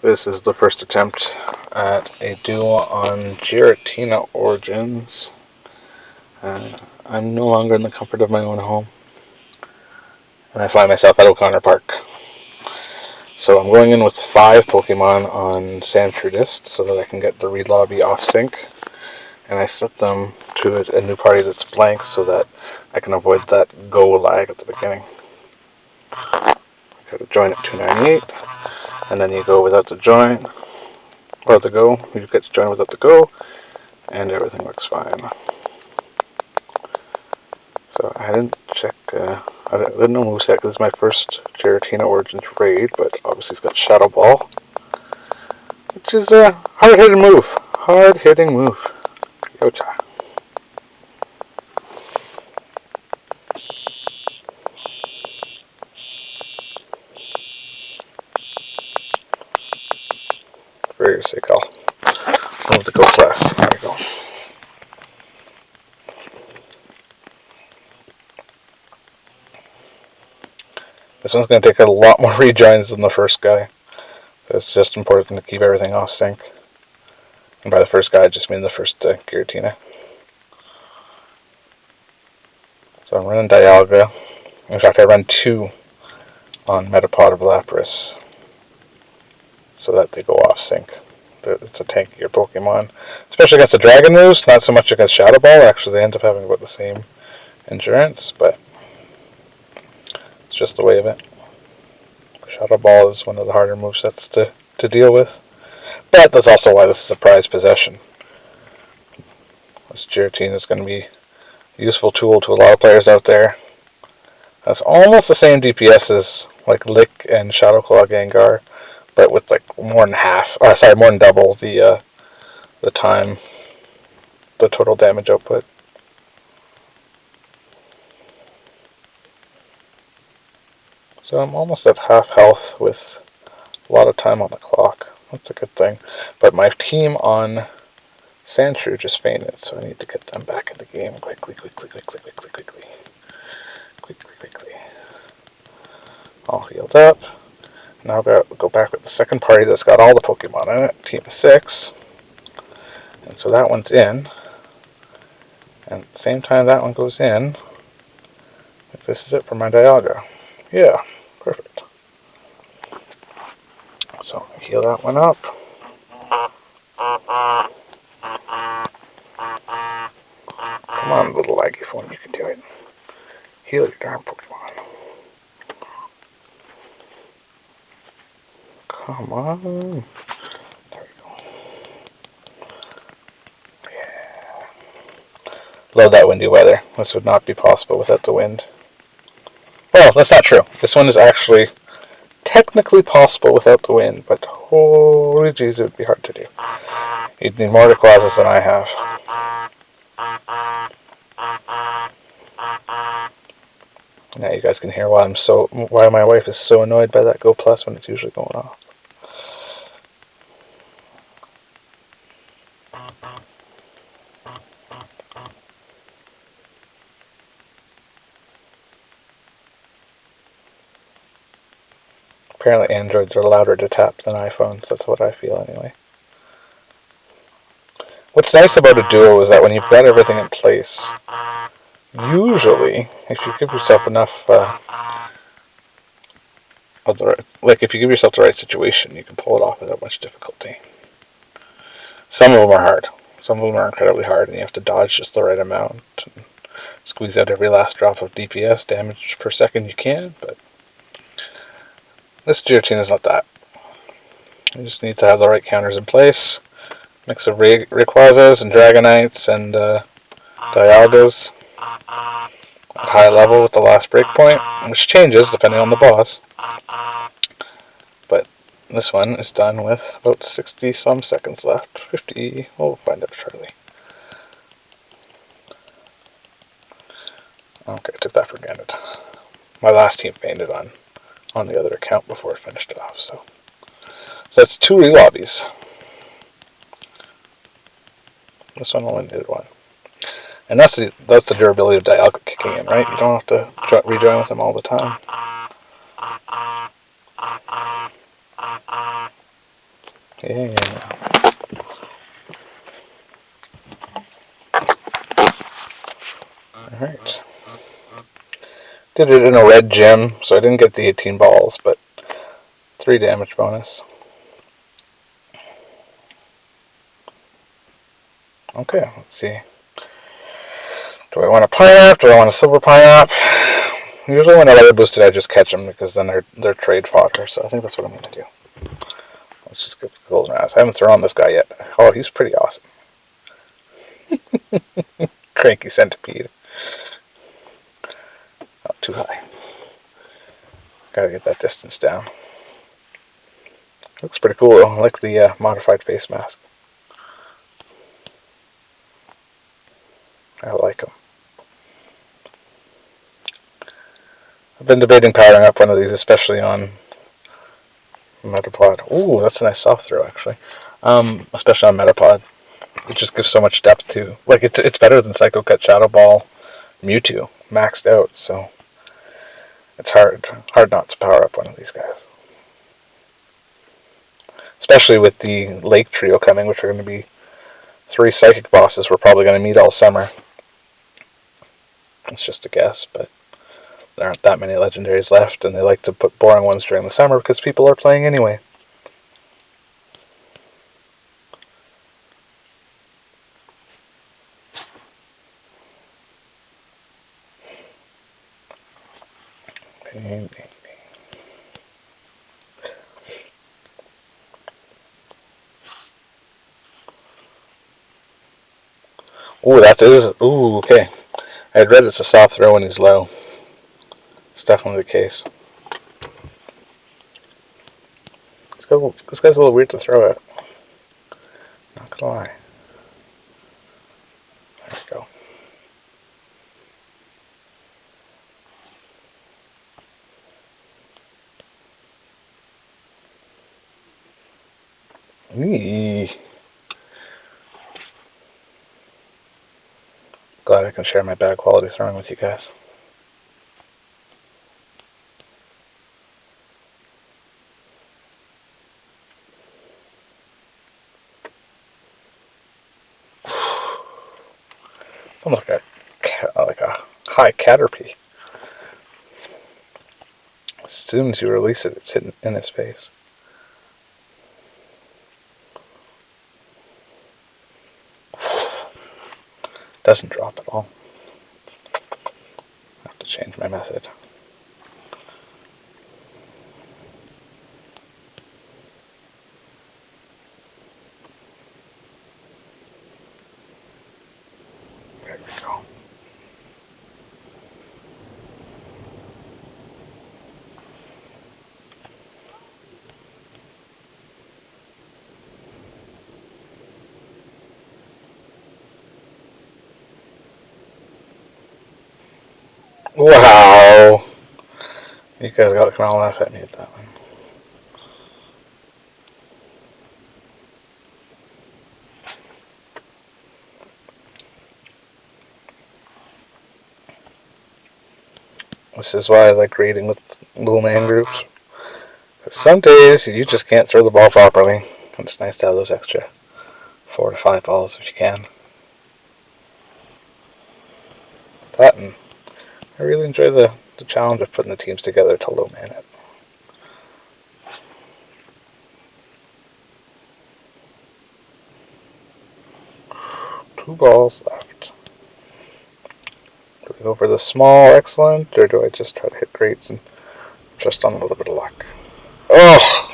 This is the first attempt at a duo on Giratina Origins. I'm no longer in the comfort of my own home, and I find myself at O'Connor Park. So I'm going in with 5 Pokemon on Sandshrew Disc so that I can get the read lobby off sync, and I set them to a new party that's blank so that I can avoid that go lag at the beginning. I go to join at 298, and then you go without the join, or the go. You get to join without the go, and everything looks fine. So I didn't check, I didn't know moveset because it's my first Giratina Origins raid, but obviously it's got Shadow Ball, which is a hard-hitting move. Hard-hitting move. Yocha. Very sick, I'll move the Go Plus. There we go. This one's going to take a lot more rejoins than the first guy, so it's just important to keep everything off sync. And by the first guy, I just mean the first Giratina. So I'm running Dialga. In fact, I run 2 on Metapod of Lapras so that they go off sync. It's a tankier Pokemon, especially against the Dragon moves, not so much against Shadow Ball. Actually, they end up having about the same endurance, but it's just the way of it. Shadow Ball is one of the harder movesets to deal with, but that's also why this is a prized possession. This Giratina is going to be a useful tool to a lot of players out there. That's almost the same DPS as like Lick and Shadow Claw Gengar, but with like more than double the time, the total damage output. So I'm almost at half health with a lot of time on the clock. That's a good thing. But my team on Sandshrew just fainted, so I need to get them back in the game quickly. All healed up. Now I've got to go back with the second party that's got all the Pokemon in it, team of 6. And so that one's in. And at the same time that one goes in, this is it for my Dialga. Yeah, perfect. So heal that one up. Come on, little laggy phone, you can do it. Heal your darn Pokemon. Come on. There we go. Yeah. Love that windy weather. This would not be possible without the wind. Well, that's not true. This one is actually technically possible without the wind, but holy jeez, it would be hard to do. You'd need more Rayquazas than I have. Now you guys can hear why my wife is so annoyed by that Go Plus when it's usually going off. Apparently Androids are louder to tap than iPhones. That's what I feel anyway. What's nice about a duo is that when you've got everything in place, usually, if you give yourself enough, if you give yourself the right situation, you can pull it off without much difficulty. Some of them are hard. Some of them are incredibly hard, and you have to dodge just the right amount and squeeze out every last drop of DPS damage per second you can, but this Giratina is not that. You just need to have the right counters in place. Mix of Rayquazas and Dragonites and Dialgas at high level with the last breakpoint, which changes depending on the boss. But this one is done with about 60 some seconds left. 50, we'll find out shortly. Okay, I took that for granted. My last team fainted on the other account before it finished it off, so that's 2 re-lobbies. This one only needed 1. And that's the durability of Dialga kicking in, right? You don't have to rejoin with them all the time. Yeah. Alright. Did it in a red gem, so I didn't get the 18 balls, but 3 damage bonus. Okay, let's see. Do I want a pineapple? Do I want a silver pineapple? Usually when I level boosted, I just catch them because then they're trade fodder. So I think that's what I'm going to do. Let's just get the golden ass. I haven't thrown this guy yet. Oh, he's pretty awesome. Cranky centipede. Oh, too high. Gotta get that distance down. Looks pretty cool though. I like the modified face mask. I like him. I've been debating powering up one of these, especially on Metapod. Ooh, that's a nice soft throw, actually. Especially on Metapod. It just gives so much depth to. Like, it's better than Psycho Cut, Shadow Ball, Mewtwo, maxed out, so it's hard not to power up one of these guys. Especially with the Lake Trio coming, which are going to be 3 Psychic bosses we're probably going to meet all summer. It's just a guess, but there aren't that many legendaries left, and they like to put boring ones during the summer because people are playing anyway. Bing, bing, bing. Ooh, that is. Ooh, okay. I had read it's a soft throw when he's low. It's definitely the case. This guy's a little weird to throw at. Not gonna lie. There we go. Eee. Glad I can share my bad quality throwing with you guys. It's almost like a high Caterpie. As soon as you release it, it's hitting in his face. Doesn't drop at all. I have to change my method. There we go. Wow! You guys got to come and laugh at me at that one. This is why I like reading with little man groups. Some days you just can't throw the ball properly, and it's nice to have those extra 4 to 5 balls if you can. That, and I really enjoy the challenge of putting the teams together to low man it. 2 balls left. Do we go for the small excellent, or do I just try to hit greats and just on a little bit of luck? Oh!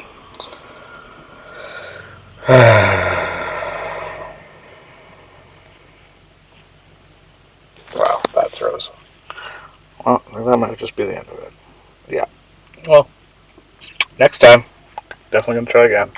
Wow, that throws. Well, that might just be the end of it. Yeah. Well, next time, definitely going to try again.